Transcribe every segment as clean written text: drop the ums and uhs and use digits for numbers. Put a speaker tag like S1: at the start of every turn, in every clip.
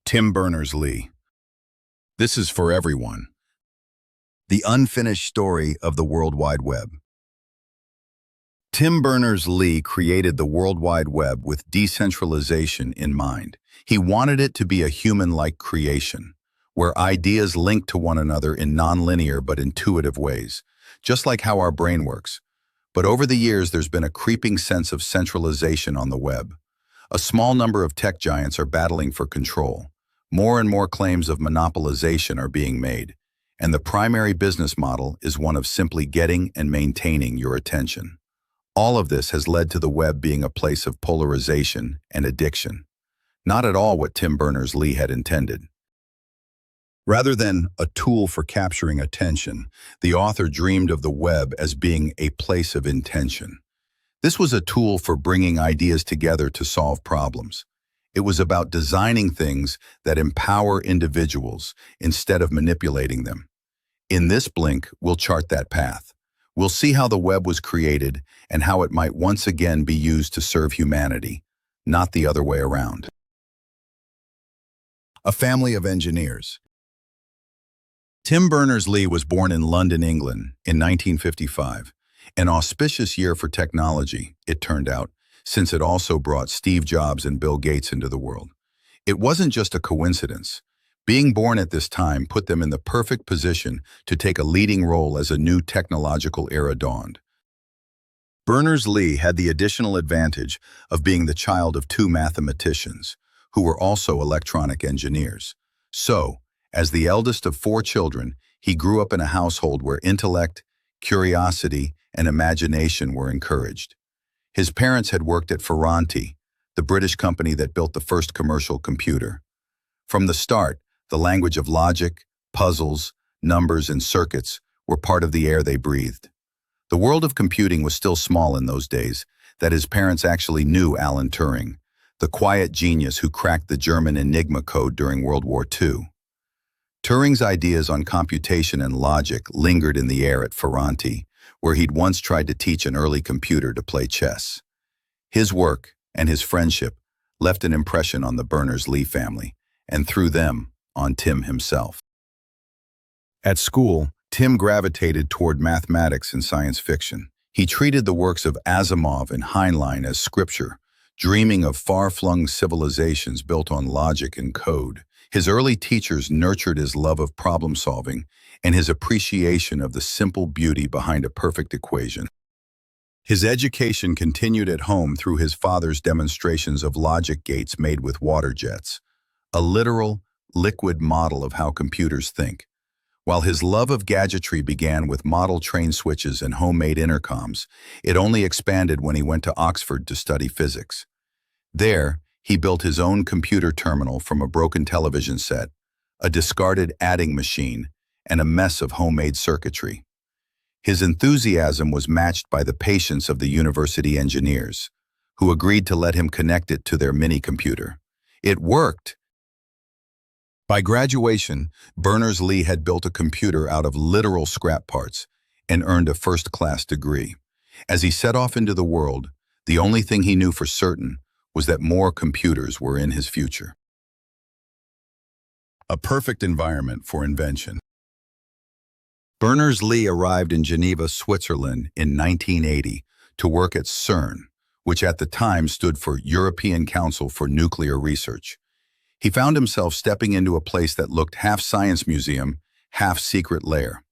S1: Tim Berners-Lee. This is for everyone. The unfinished story of the World Wide Web. Tim Berners-Lee created the World Wide Web with decentralization in mind. He wanted it to be a human-like creation, where ideas link to one another in nonlinear but intuitive ways, just like how our brain works. But over the years, there's been a creeping sense of centralization on the web. A small number of tech giants are battling for control. More and more claims of monopolization are being made, and the primary business model is one of simply getting and maintaining your attention. All of this has led to the web being a place of polarization and addiction. Not at all what Tim Berners-Lee had intended. Rather than a tool for capturing attention, the author dreamed of the web as being a place of intention. This was a tool for bringing ideas together to solve problems. It was about designing things that empower individuals instead of manipulating them. In this blink, we'll chart that path. We'll see how the web was created and how it might once again be used to serve humanity, not the other way around. A family of engineers. Tim Berners-Lee was born in London, England, in 1955. An auspicious year for technology, it turned out, since it also brought Steve Jobs and Bill Gates into the world. It wasn't just a coincidence. Being born at this time put them in the perfect position to take a leading role as a new technological era dawned. Berners-Lee had the additional advantage of being the child of two mathematicians, who were also electronic engineers. So, as the eldest of four children, he grew up in a household where intellect, curiosity, and imagination were encouraged. His parents had worked at Ferranti, the British company that built the first commercial computer. From the start, the language of logic, puzzles, numbers, and circuits were part of the air they breathed. The world of computing was still small in those days, that his parents actually knew Alan Turing, the quiet genius who cracked the German Enigma code during World War II. Turing's ideas on computation and logic lingered in the air at Ferranti, where he'd once tried to teach an early computer to play chess. His work and his friendship left an impression on the Berners-Lee family, and through them, on Tim himself. At school, Tim gravitated toward mathematics and science fiction. He treated the works of Asimov and Heinlein as scripture, dreaming of far-flung civilizations built on logic and code. His early teachers nurtured his love of problem-solving and his appreciation of the simple beauty behind a perfect equation. His education continued at home through his father's demonstrations of logic gates made with water jets, a literal, liquid model of how computers think. While his love of gadgetry began with model train switches and homemade intercoms, it only expanded when he went to Oxford to study physics. There, he built his own computer terminal from a broken television set, a discarded adding machine, and a mess of homemade circuitry. His enthusiasm was matched by the patience of the university engineers, who agreed to let him connect it to their mini-computer. It worked! By graduation, Berners-Lee had built a computer out of literal scrap parts and earned a first-class degree. As he set off into the world, the only thing he knew for certain was that more computers were in his future. A perfect environment for invention. Berners-Lee arrived in Geneva, Switzerland in 1980 to work at CERN, which at the time stood for European Council for Nuclear Research. He found himself stepping into a place that looked half science museum, half secret lair.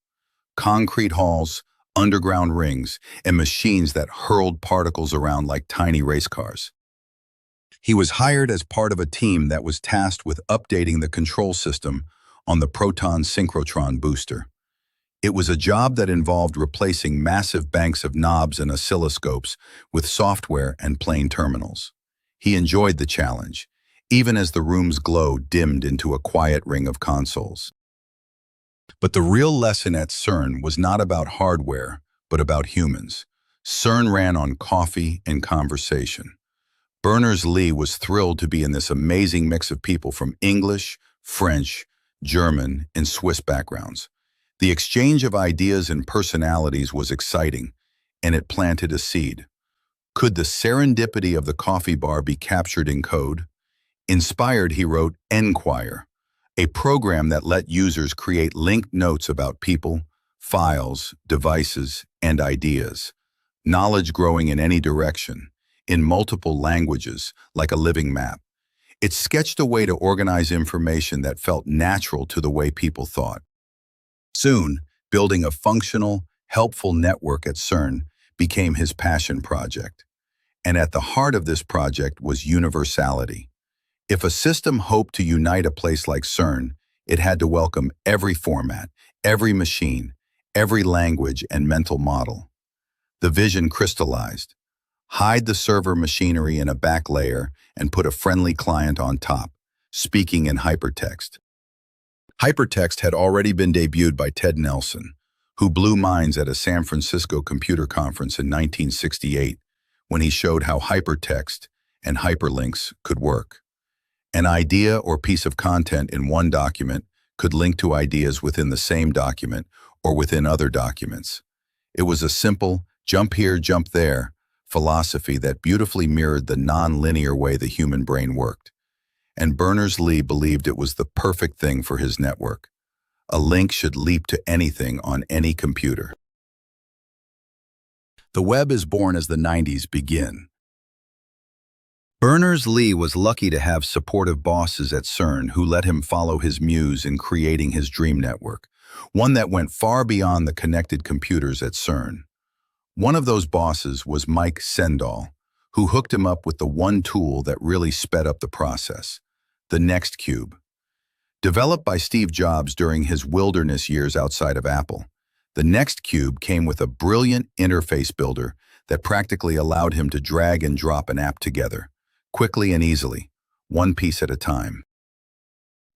S1: Concrete halls, underground rings, and machines that hurled particles around like tiny race cars. He was hired as part of a team that was tasked with updating the control system on the proton synchrotron booster. It was a job that involved replacing massive banks of knobs and oscilloscopes with software and plain terminals. He enjoyed the challenge, even as the room's glow dimmed into a quiet ring of consoles. But the real lesson at CERN was not about hardware, but about humans. CERN ran on coffee and conversation. Berners-Lee was thrilled to be in this amazing mix of people from English, French, German, and Swiss backgrounds. The exchange of ideas and personalities was exciting, and it planted a seed. Could the serendipity of the coffee bar be captured in code? Inspired, he wrote Enquire, a program that let users create linked notes about people, files, devices, and ideas. Knowledge growing in any direction, in multiple languages, like a living map. It sketched a way to organize information that felt natural to the way people thought. Soon, building a functional, helpful network at CERN became his passion project. And at the heart of this project was universality. If a system hoped to unite a place like CERN, it had to welcome every format, every machine, every language and mental model. The vision crystallized. Hide the server machinery in a back layer and put a friendly client on top, speaking in hypertext. Hypertext had already been debuted by Ted Nelson, who blew minds at a San Francisco computer conference in 1968 when he showed how hypertext and hyperlinks could work. An idea or piece of content in one document could link to ideas within the same document or within other documents. It was a simple, jump here, jump there philosophy that beautifully mirrored the non-linear way the human brain worked. And Berners-Lee believed it was the perfect thing for his network. A link should leap to anything on any computer. The web is born as the 90s begin. Berners-Lee was lucky to have supportive bosses at CERN who let him follow his muse in creating his dream network, one that went far beyond the connected computers at CERN. One of those bosses was Mike Sendall, who hooked him up with the one tool that really sped up the process, the NextCube. Developed by Steve Jobs during his wilderness years outside of Apple, the NextCube came with a brilliant interface builder that practically allowed him to drag and drop an app together, quickly and easily, one piece at a time.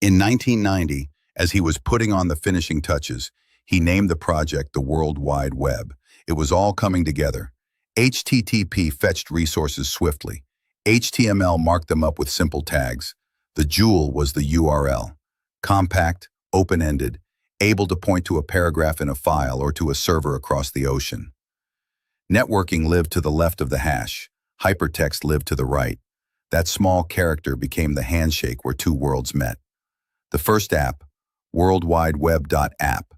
S1: In 1990, as he was putting on the finishing touches, he named the project the World Wide Web. It was all coming together. HTTP fetched resources swiftly. HTML marked them up with simple tags. The jewel was the URL. Compact, open-ended, able to point to a paragraph in a file or to a server across the ocean. Networking lived to the left of the hash. Hypertext lived to the right. That small character became the handshake where two worlds met. The first app, worldwideweb.app,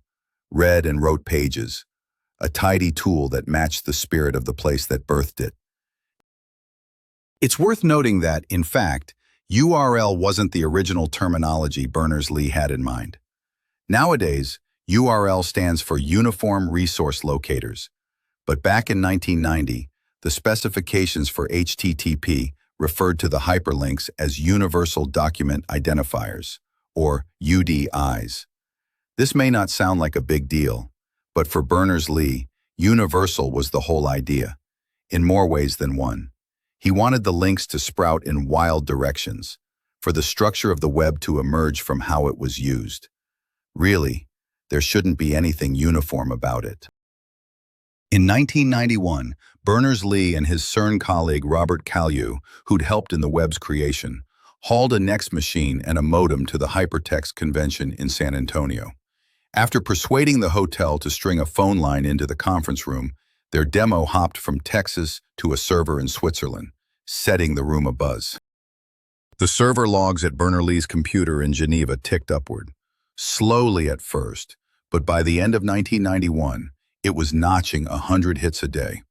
S1: read and wrote pages, a tidy tool that matched the spirit of the place that birthed it. It's worth noting that, in fact, URL wasn't the original terminology Berners-Lee had in mind. Nowadays, URL stands for Uniform Resource Locators. But back in 1990, the specifications for HTTP referred to the hyperlinks as Universal Document Identifiers, or UDIs. This may not sound like a big deal, but for Berners-Lee, universal was the whole idea, in more ways than one. He wanted the links to sprout in wild directions, for the structure of the web to emerge from how it was used. Really, there shouldn't be anything uniform about it. In 1991, Berners-Lee and his CERN colleague Robert Cailliau, who'd helped in the web's creation, hauled a NeXT machine and a modem to the Hypertext convention in San Antonio. After persuading the hotel to string a phone line into the conference room, their demo hopped from Texas to a server in Switzerland, setting the room abuzz. The server logs at Berners-Lee's computer in Geneva ticked upward, slowly at first, but by the end of 1991, it was notching 100 hits a day.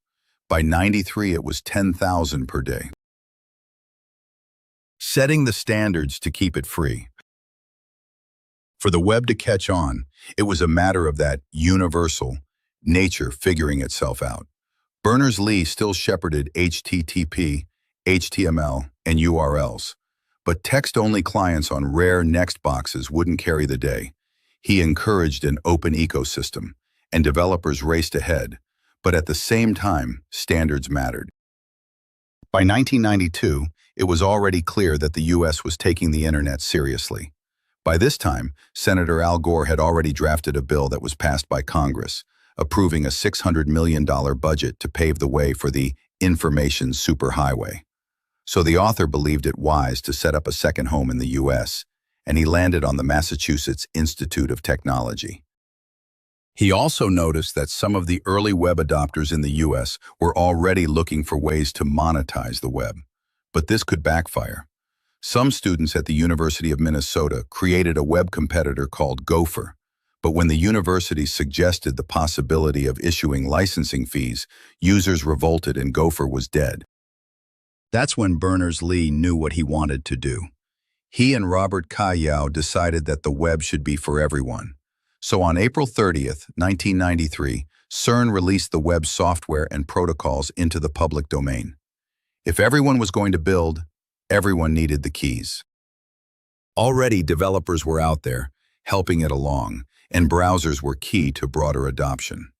S1: By 93, it was 10,000 per day. Setting the standards to keep it free. For the web to catch on, it was a matter of that universal nature figuring itself out. Berners-Lee still shepherded HTTP, HTML, and URLs, but text-only clients on rare NeXT boxes wouldn't carry the day. He encouraged an open ecosystem, and developers raced ahead, but at the same time, standards mattered. By 1992, it was already clear that the U.S. was taking the internet seriously. By this time, Senator Al Gore had already drafted a bill that was passed by Congress, approving a $600 million budget to pave the way for the information superhighway. So the author believed it wise to set up a second home in the U.S., and he landed on the Massachusetts Institute of Technology. He also noticed that some of the early web adopters in the U.S. were already looking for ways to monetize the web. But this could backfire. Some students at the University of Minnesota created a web competitor called Gopher, but when the university suggested the possibility of issuing licensing fees, users revolted and Gopher was dead. That's when Berners-Lee knew what he wanted to do. He and Robert Cailliau decided that the web should be for everyone. So on April 30th, 1993, CERN released the web software and protocols into the public domain. If everyone was going to build, everyone needed the keys. Already developers were out there, helping it along, and browsers were key to broader adoption.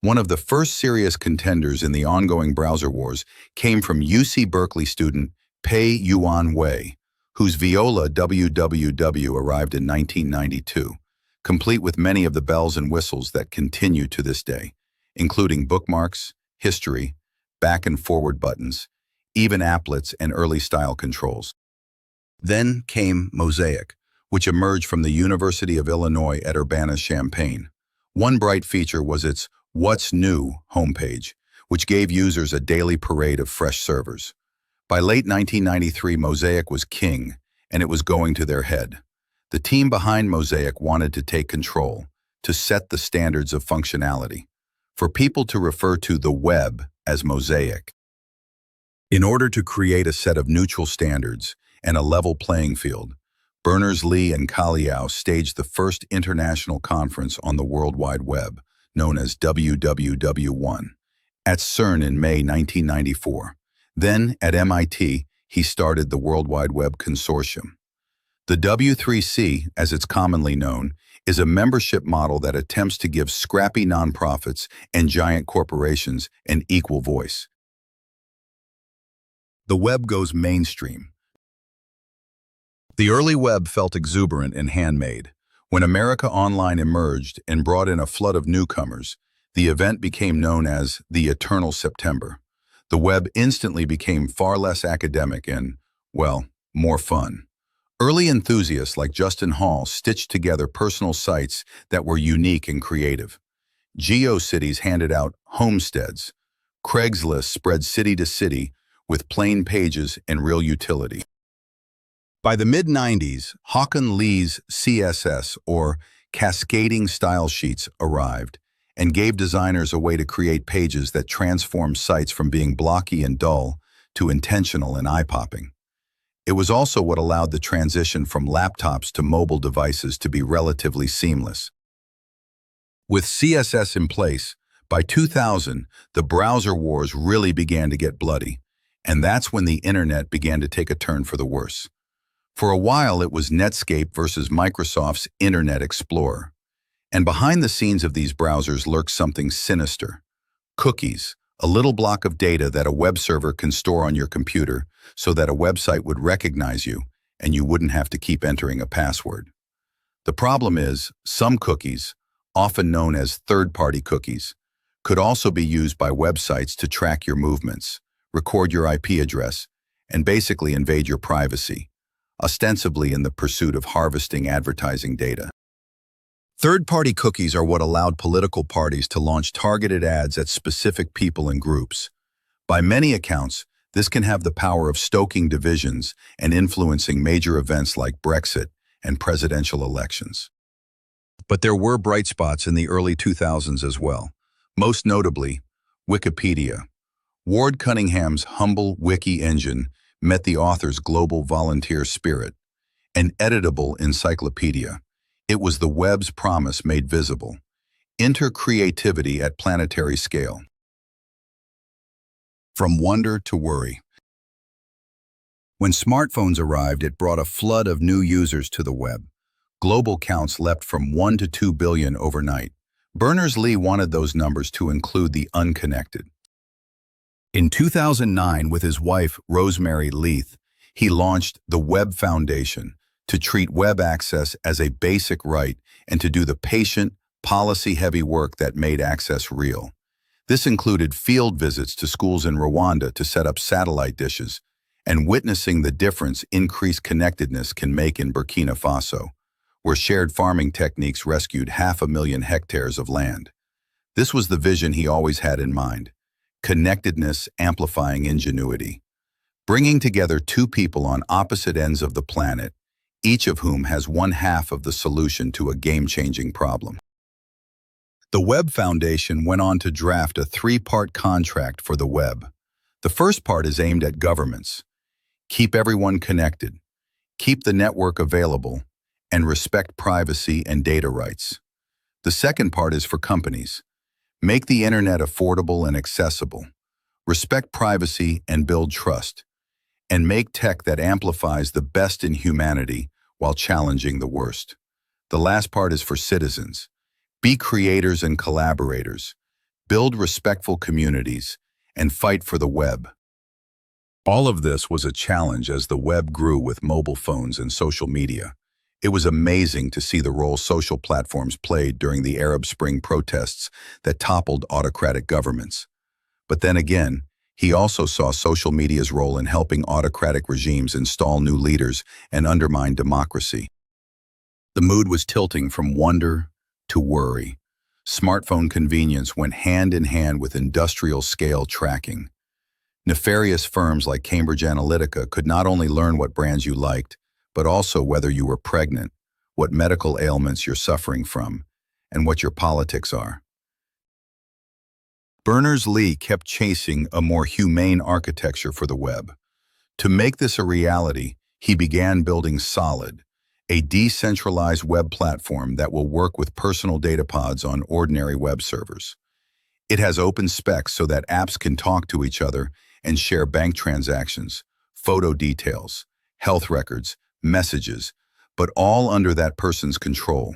S1: One of the first serious contenders in the ongoing browser wars came from UC Berkeley student Pei-Yuan Wei, whose Viola WWW arrived in 1992, complete with many of the bells and whistles that continue to this day, including bookmarks, history, back and forward buttons, even applets and early style controls. Then came Mosaic, which emerged from the University of Illinois at Urbana-Champaign. One bright feature was its What's New homepage, which gave users a daily parade of fresh servers. By late 1993, Mosaic was king, and it was going to their head. The team behind Mosaic wanted to take control, to set the standards of functionality, for people to refer to the web as Mosaic. In order to create a set of neutral standards and a level playing field, Berners-Lee and Cailliau staged the first international conference on the World Wide Web, known as WWW1, at CERN in May 1994. Then, at MIT, he started the World Wide Web Consortium. The W3C, as it's commonly known, is a membership model that attempts to give scrappy nonprofits and giant corporations an equal voice. The web goes mainstream. The early web felt exuberant and handmade. When America Online emerged and brought in a flood of newcomers, the event became known as the Eternal September. The web instantly became far less academic and, well, more fun. Early enthusiasts like Justin Hall stitched together personal sites that were unique and creative. GeoCities handed out homesteads. Craigslist spread city to city with plain pages and real utility. By the mid-90s, Håkon Lee's CSS, or cascading style sheets, arrived and gave designers a way to create pages that transformed sites from being blocky and dull to intentional and eye-popping. It was also what allowed the transition from laptops to mobile devices to be relatively seamless. With CSS in place, by 2000, the browser wars really began to get bloody, and that's when the internet began to take a turn for the worse. For a while, it was Netscape versus Microsoft's Internet Explorer. And behind the scenes of these browsers lurks something sinister. Cookies, a little block of data that a web server can store on your computer so that a website would recognize you and you wouldn't have to keep entering a password. The problem is, some cookies, often known as third-party cookies, could also be used by websites to track your movements, record your IP address, and basically invade your privacy, ostensibly in the pursuit of harvesting advertising data. Third-party cookies are what allowed political parties to launch targeted ads at specific people and groups. By many accounts, this can have the power of stoking divisions and influencing major events like Brexit and presidential elections. But there were bright spots in the early 2000s as well. Most notably, Wikipedia. Ward Cunningham's humble wiki engine met the author's global volunteer spirit. An editable encyclopedia. It was the web's promise made visible. Enter creativity at planetary scale. From wonder to worry. When smartphones arrived, it brought a flood of new users to the web. Global counts leapt from 1 to 2 billion overnight. Berners-Lee wanted those numbers to include the unconnected. In 2009, with his wife, Rosemary Leith, he launched the Web Foundation to treat web access as a basic right and to do the patient, policy-heavy work that made access real. This included field visits to schools in Rwanda to set up satellite dishes and witnessing the difference increased connectedness can make in Burkina Faso, where shared farming techniques rescued 500,000 hectares of land. This was the vision he always had in mind: connectedness amplifying ingenuity. bringing together two people on opposite ends of the planet, each of whom has one half of the solution to a game-changing problem. The Web Foundation went on to draft a three-part contract for the web. The first part is aimed at governments. Keep everyone connected, keep the network available, and respect privacy and data rights. The second part is for companies. Make the internet affordable and accessible. Respect privacy and build trust. And make tech that amplifies the best in humanity while challenging the worst. The last part is for citizens. Be creators and collaborators. Build respectful communities and fight for the web. All of this was a challenge as the web grew with mobile phones and social media. It was amazing to see the role social platforms played during the Arab Spring protests that toppled autocratic governments. But then again, he also saw social media's role in helping autocratic regimes install new leaders and undermine democracy. The mood was tilting from wonder to worry. Smartphone convenience went hand in hand with industrial-scale tracking. Nefarious firms like Cambridge Analytica could not only learn what brands you liked, but also whether you were pregnant, what medical ailments you're suffering from, and what your politics are. Berners-Lee kept chasing a more humane architecture for the web. To make this a reality, he began building Solid, a decentralized web platform that will work with personal data pods on ordinary web servers. It has open specs so that apps can talk to each other and share bank transactions, photo details, health records, messages, but all under that person's control,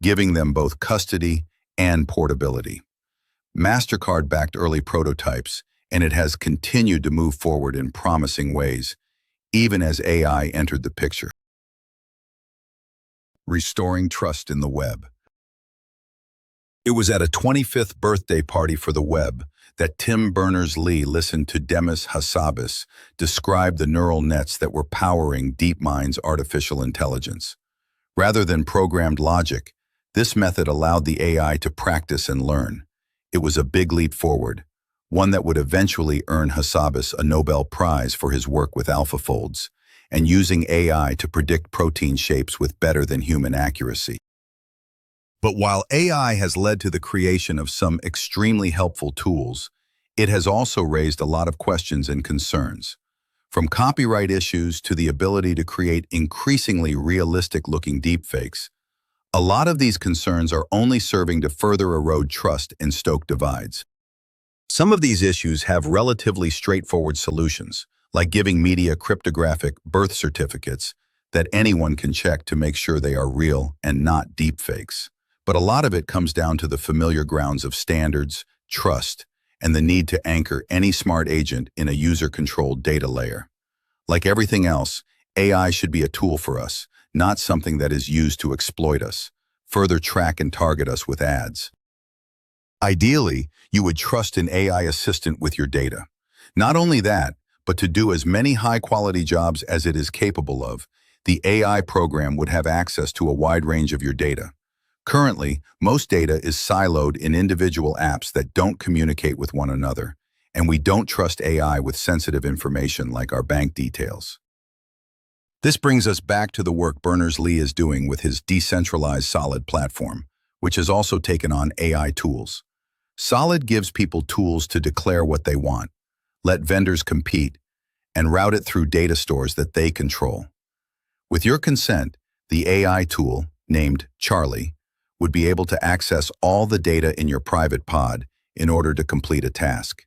S1: giving them both custody and portability. MasterCard backed early prototypes, and it has continued to move forward in promising ways, even as AI entered the picture. Restoring trust in the web. It was at a 25th birthday party for the web that Tim Berners-Lee listened to Demis Hassabis describe the neural nets that were powering DeepMind's artificial intelligence. Rather than programmed logic, this method allowed the AI to practice and learn. It was a big leap forward, one that would eventually earn Hassabis a Nobel Prize for his work with AlphaFolds and using AI to predict protein shapes with better than human accuracy. But while AI has led to the creation of some extremely helpful tools, it has also raised a lot of questions and concerns. From copyright issues to the ability to create increasingly realistic-looking deepfakes, a lot of these concerns are only serving to further erode trust and stoke divides. Some of these issues have relatively straightforward solutions, like giving media cryptographic birth certificates that anyone can check to make sure they are real and not deepfakes. But a lot of it comes down to the familiar grounds of standards, trust, and the need to anchor any smart agent in a user-controlled data layer. Like everything else, AI should be a tool for us, not something that is used to exploit us, further track and target us with ads. Ideally, you would trust an AI assistant with your data. Not only that, but to do as many high-quality jobs as it is capable of, the AI program would have access to a wide range of your data. Currently, most data is siloed in individual apps that don't communicate with one another, and we don't trust AI with sensitive information like our bank details. This brings us back to the work Berners-Lee is doing with his decentralized Solid platform, which has also taken on AI tools. Solid gives people tools to declare what they want, let vendors compete, and route it through data stores that they control. With your consent, the AI tool, named Charlie, would be able to access all the data in your private pod in order to complete a task.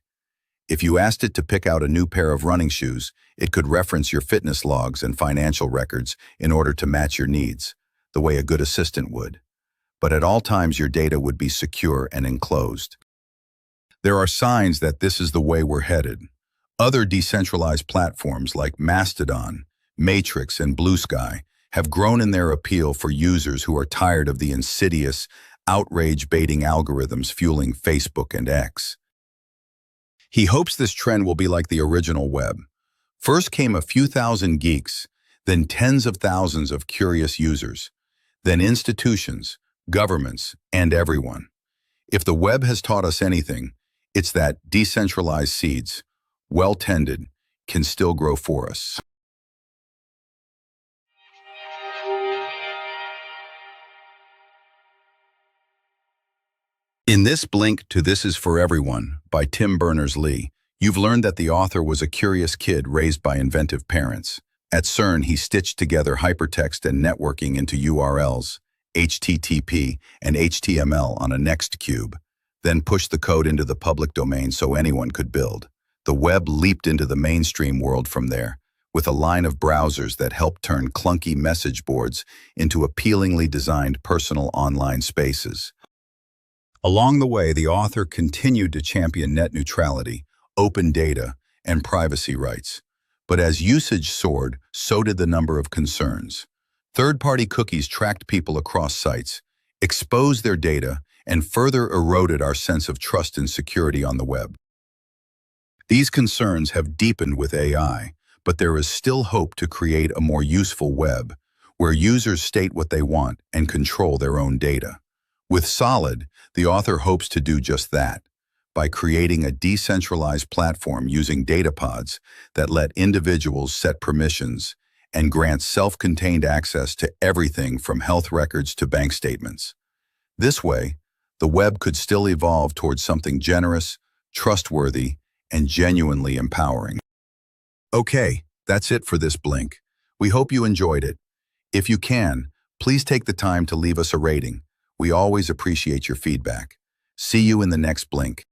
S1: If you asked it to pick out a new pair of running shoes, it could reference your fitness logs and financial records in order to match your needs, the way a good assistant would. But at all times your data would be secure and enclosed. There are signs that this is the way we're headed. Other decentralized platforms like Mastodon, Matrix, and Blue Sky have grown in their appeal for users who are tired of the insidious, outrage-baiting algorithms fueling Facebook and X. He hopes this trend will be like the original web. First came a few thousand geeks, then tens of thousands of curious users, then institutions, governments, and everyone. If the web has taught us anything, it's that decentralized seeds, well tended, can still grow for us. In this blink to This Is For Everyone by Tim Berners-Lee, you've learned that the author was a curious kid raised by inventive parents. At CERN, he stitched together hypertext and networking into URLs, HTTP and HTML on a next cube, then pushed the code into the public domain so anyone could build. The web leaped into the mainstream world from there, with a line of browsers that helped turn clunky message boards into appealingly designed personal online spaces. Along the way, the author continued to champion net neutrality, open data, and privacy rights. But as usage soared, so did the number of concerns. Third-party cookies tracked people across sites, exposed their data, and further eroded our sense of trust and security on the web. These concerns have deepened with AI, but there is still hope to create a more useful web, where users state what they want and control their own data. With Solid, the author hopes to do just that, by creating a decentralized platform using data pods that let individuals set permissions and grant self-contained access to everything from health records to bank statements. This way, the web could still evolve towards something generous, trustworthy, and genuinely empowering. Okay, that's it for this Blink. We hope you enjoyed it. If you can, please take the time to leave us a rating. We always appreciate your feedback. See you in the next Blink.